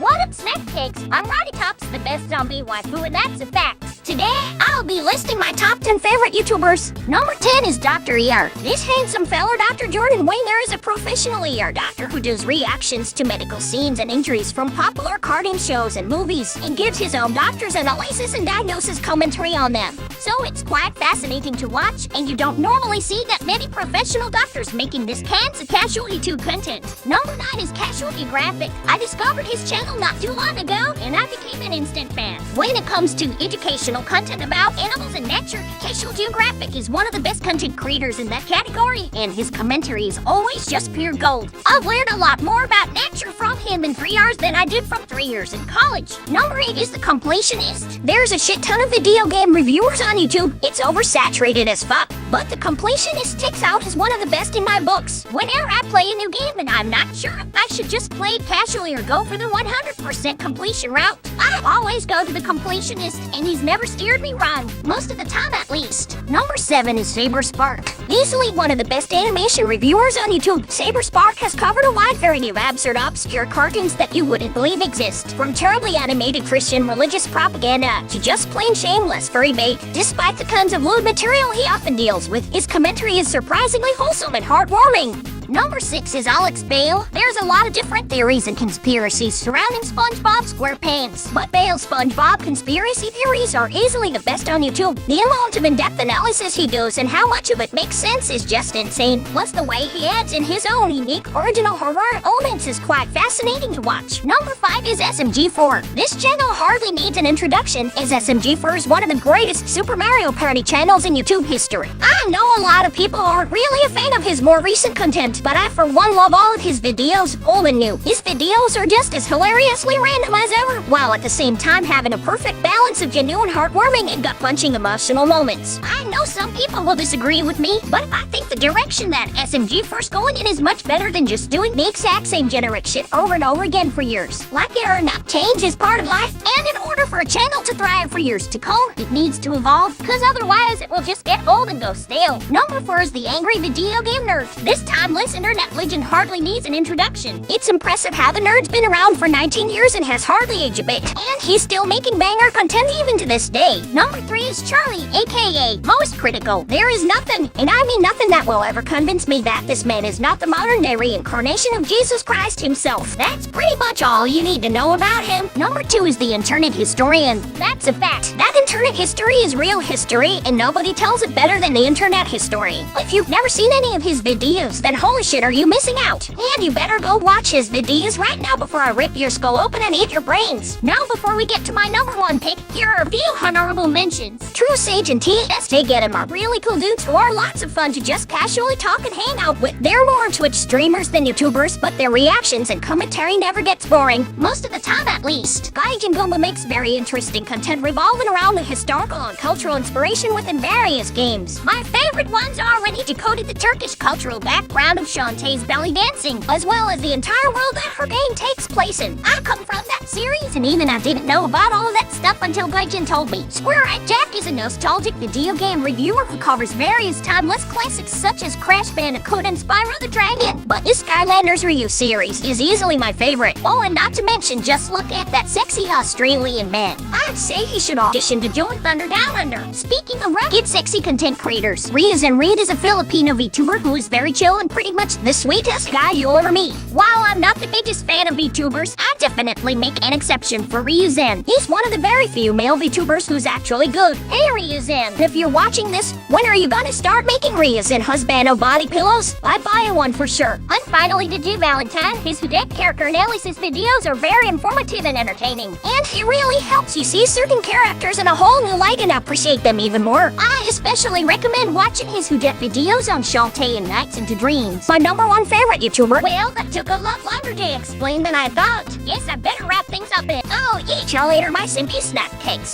What up, snack cakes? I'm Rottytops, the best zombie waifu, and that's a fact. Today, I'll be listing my top 10 favorite YouTubers. Number 10 is Dr. ER. This handsome fella, Dr. Jordan Wayner, is a professional ER doctor who does reactions to medical scenes and injuries from popular cartoon shows and movies, and gives his own doctor's analysis and diagnosis commentary on them. So it's quite fascinating to watch, and you don't normally see that many professional doctors making this kinds of casual YouTube content. Number 9 is Casualty Graphic. I discovered his channel not too long ago, and I became an instant fan. When it comes to educational content about animals and nature, Casualty Graphic is one of the best content creators in that category, and his commentary is always just pure gold. I've learned a lot more about nature from him in 3 years than I did from 3 years in college. Number 8 is The Completionist. There's a shit ton of video game reviewers on YouTube. It's oversaturated as fuck, but The Completionist sticks out as one of the best in my books. Whenever I play a new game and I'm not sure if I should just play it casually or go for the 100% completion route, I always go to The Completionist, and he's never steered me wrong, most of the time at least. Number 7 is Saber Spark. Easily one of the best animation reviewers on YouTube, Saber Spark has covered a wide variety of absurd, obscure cartoons that you wouldn't believe exist. From terribly animated Christian religious propaganda to just plain shameless furry bait. Despite the kinds of lewd material he often deals with, his commentary is surprisingly wholesome and heartwarming. Number 6 is Alex Bale. There's a lot of different theories and conspiracies surrounding SpongeBob SquarePants, but Bale's SpongeBob conspiracy theories are easily the best on YouTube. The amount of in-depth analysis he does and how much of it makes sense is just insane. Plus, the way he adds in his own unique original horror elements is quite fascinating to watch. Number 5 is SMG4. This channel hardly needs an introduction, as SMG4 is one of the greatest Super Mario Party channels in YouTube history. I know a lot of people aren't really a fan of his more recent content, but I for one love all of his videos, old and new. His videos are just as hilariously random as ever, while at the same time having a perfect balance of genuine heartwarming and gut-punching emotional moments. I know some people will disagree with me, but I think the direction that SMG first going in is much better than just doing the exact same generic shit over and over again for years. Like it or not, change is part of life, and in order for a channel to thrive for years to come, it needs to evolve, because otherwise it will just get old and go stale. Number 4 is the Angry Video Game Nerd. This timeless internet legend hardly needs an introduction. It's impressive how the nerd's been around for 19 years and has hardly aged a bit, and he's still making banger content even to this day. Number 3 is Charlie, aka Most Critical. There is nothing, and I mean nothing, that will ever convince me that this man is not the modern-day reincarnation of Jesus Christ himself. That's pretty much all you need to know about him. Number 2 is the Internet Historian. That's a fact. That internet history is real history, and nobody tells it better than the Internet Historian. If you've never seen any of his videos, then holy shit are you missing out. And you better go watch his videos right now before I rip your skull open and eat your brains. Now before we get to my number 1 pick, here are a few honorable mentions. True Sage and TST Get 'em are really cool dudes who are lots of fun to just casually talk and hang out with. They're more Twitch streamers than YouTubers, but their reactions and commentary never gets boring, most of the time at least. Gaijin Goma makes very interesting content revolving around the historical and cultural inspiration within various games. My favorite ones are when he decoded the Turkish cultural background of Shantae's belly dancing, as well as the entire world that her game takes place in. I come from that series, and even I didn't know about all of that stuff until Gaijin told me. Square Eyed Jack is a nostalgic video game reviewer who covers various timeless classics such as Crash Bandicoot and Spyro the Dragon, but his Skylanders Ryu series is easily my favorite. Oh, and not to mention, just look at that sexy Australian man. I'd say he should audition to join Thunder Down Under. Speaking of rugged sexy content creators, Ryuzen Reed is a Filipino VTuber who is very chill and pretty much the sweetest guy you'll ever meet. While I'm not the biggest fan of VTubers, I definitely make an exception for Ryuzen. He's one of the very few male VTubers who's actually good. Hey Ryuzen, if you're watching this, when are you gonna start making Ryuzen husbando body pillows? I'd buy one for sure. And finally, to G Valentine, his Hudette character analysis videos are very informative and entertaining. And he really helps you see certain characters in a whole new light and appreciate them even more. I especially recommend watching his Hudette videos on Shantae and Nights into Dreams. My number 1 favorite YouTuber. Well, that took a lot longer to explain than I thought. Guess I better wrap things up in. Oh, eat y'all later, my simpy snack cakes.